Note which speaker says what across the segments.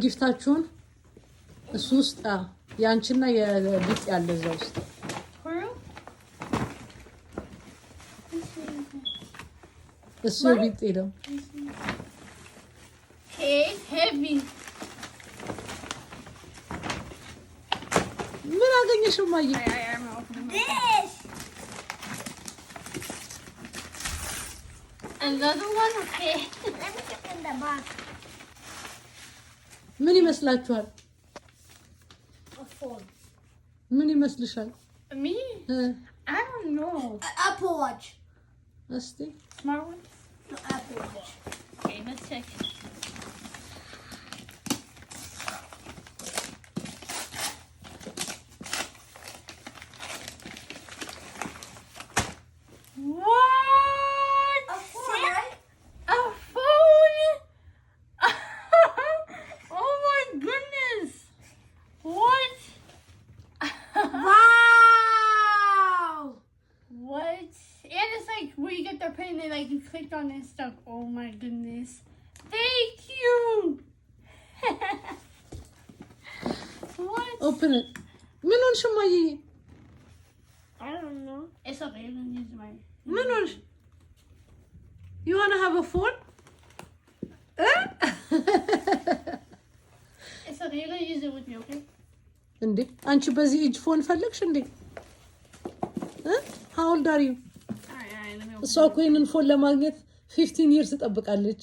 Speaker 1: ጊፍታችሁን እሱ ውስጥ ያንቺና የቢጥ ያለ እዛ ውስጥ እሱ ቢጥ ነው
Speaker 2: ሄቪ
Speaker 1: ምን አገኘሽው ማየ
Speaker 2: Another one, okay. Let me get in the box.
Speaker 1: ምን ይመስላችኋል?
Speaker 2: A phone.
Speaker 1: ምን ይመስልሻል?
Speaker 2: Me? I don't know. Apple Watch.
Speaker 1: እስቲ
Speaker 2: Smart one? No, Apple Watch. Okay, let's check. You clicked on this stuff. Oh my goodness. Thank you. What?
Speaker 1: Open it. ምን ሆንሽ ማየ?
Speaker 2: I don't know. It's okay. You can use my.
Speaker 1: ምን ሆንሽ? You want to have a phone?
Speaker 2: It's okay. You can use it with me, okay?
Speaker 1: እንዴ አንቺ በዚህ እጅ ፎን ፈለግሽ እንዴ? How old are you? እሷ እኮ ይሄንን ፎን ለማግኘት 15 years ትጠብቃለች።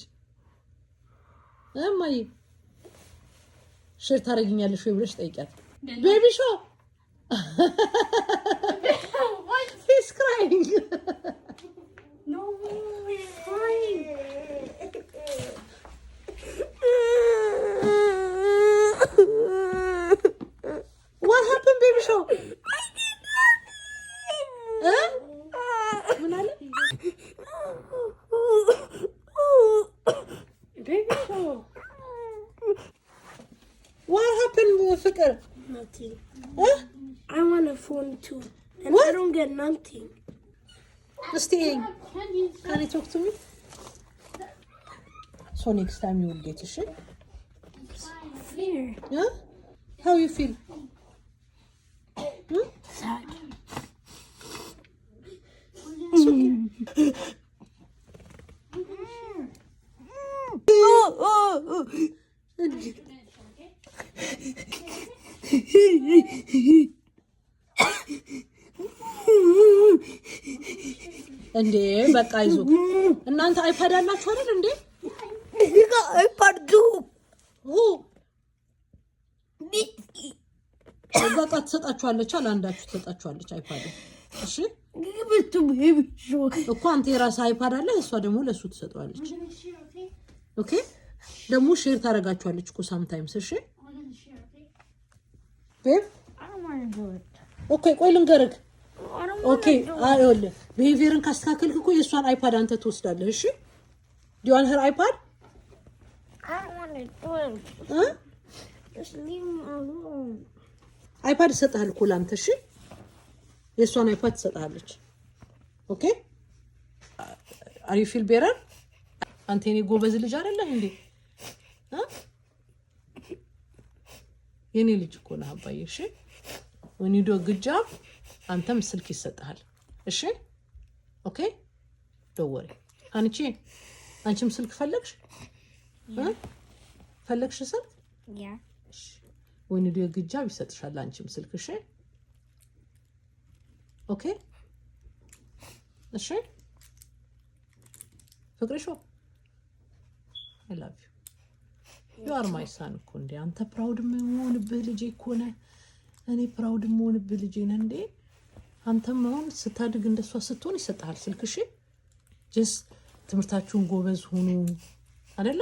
Speaker 1: ማይ ሼር ታረጋኛለሽ ወይ ብለሽ ጠይቂያት። ቤቢ ሾ
Speaker 2: What?
Speaker 1: He's crying.
Speaker 2: No, he's crying.
Speaker 1: What happened, baby show? ምን አለ? Baby show. What happened, ፍቅር?
Speaker 3: Nothing. I want a phone too. And
Speaker 1: What?
Speaker 3: I don't get nothing.
Speaker 1: Stay. Can you talk to me? So next time you will get a shit.
Speaker 3: Fear.
Speaker 1: Yeah? How you feel?
Speaker 3: Sad.
Speaker 1: It's okay. እንዴ በቃ አይዞ እናንተ አይፓድ አላችሁ አይደል እንዴ?
Speaker 3: iPad too.
Speaker 1: በቃ ትሰጣችኋለች አንዳችሁ ትሰጣችኋለች አይፓድ። እሺ
Speaker 3: Give it to baby show.
Speaker 1: እኮ አንተ የራስህ አይፓድ አለ እሷ ደግሞ ለሱ ትሰጣዋለች። ኦኬ ደግሞ ሼር ታረጋችኋለች እኮ ሳምታይምስ። እሺ ቤብ
Speaker 3: I don't want to do it.
Speaker 1: ኦኬ ቆይ ልንገርህ።
Speaker 3: I don't want
Speaker 1: ኦኬ አይወለ ቢሄቪየርን ካስተካከልክ እኮ የሷን አይፓድ አንተ ትወስዳለህ። እሺ do you want her iPad?
Speaker 3: I don't want to do it. Just leave me alone.
Speaker 1: አይፓድ ሰጣል እኮ ላንተ። እሺ የሷን አይፓድ ሰጣለች። ኦኬ are you feel better? አንተ የኔ ጎበዝ ልጅ አይደለህ እንዴ? የኔ ልጅ እኮ ነህ አባዬ። እሺ when you do a good job አንተም ስልክ ይሰጣል። እሺ ኦኬ don't worry አንቺም ስልክ ፈለግሽ? ፈለግሽ ስልክ?
Speaker 3: Yeah.
Speaker 1: when you do a good job ይሰጥሻል አንቺም ስልክ። እሺ ኦኬ እሺ ፍቅርሽ I love you. You are my son እኮ እንዴ አንተ ፕራውድ መሆንብህ ልጄ እኮ ነህ። እኔ ፕራውድ መሆንብህ ልጄ ነህ እንዴ። አንተም አሁን ስታድግ እንደሷ ስትሆን ይሰጣል ስልክ። እሺ just ትምህርታችሁን ጎበዝ ሁኑ አይደለ?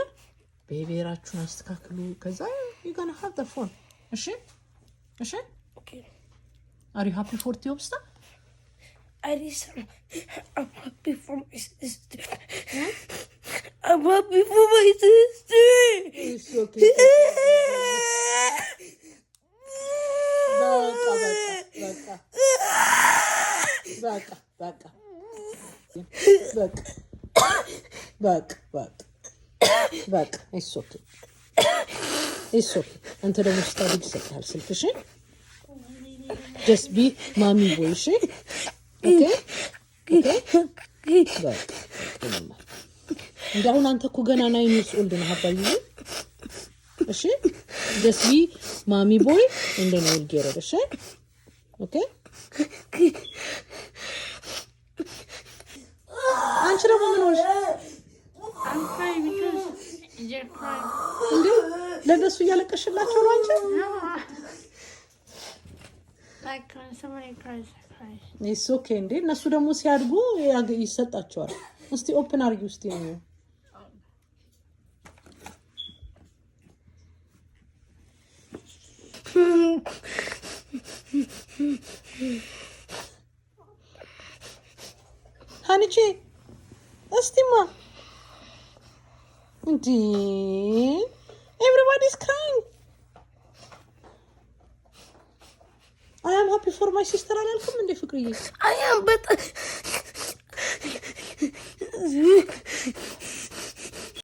Speaker 1: ቤቤራችሁን አስተካክሉ ከዛ you gonna have the phone. እሺ እሺ
Speaker 3: Okay.
Speaker 1: Are you happy for Tiobsta?
Speaker 3: I'm happy for my sister. I'm happy for my sister.
Speaker 1: It's okay. በቃ it's okay. It's okay. አንተ ደግሞ ስታድግ ይሰጣል ስልክ እሺ just be mommy boy እሺ okay እንዳሁን አንተ እኮ ገና 9 years old ነህ አባዬ እሺ just be mommy boy and then we'll get it እሺ okay አንቺ ደግሞ ምን ሆነሽ
Speaker 2: I'm crying because you're crying.
Speaker 1: እንዴ ለነሱ እያለቀሽላቸው ነው አንቺ
Speaker 2: No. Like when somebody cries, I cry.
Speaker 1: it's okay እንዴ እነሱ ደግሞ ሲያድጉ ይሰጣቸዋል እስቲ ኦፕን አርጊ ውስጥ ነው ሀኒቼ እስቲማ እንዴ everybody's crying I am happy for my sister አላልኩም እንዴ ፍቅርዬ
Speaker 3: I am, but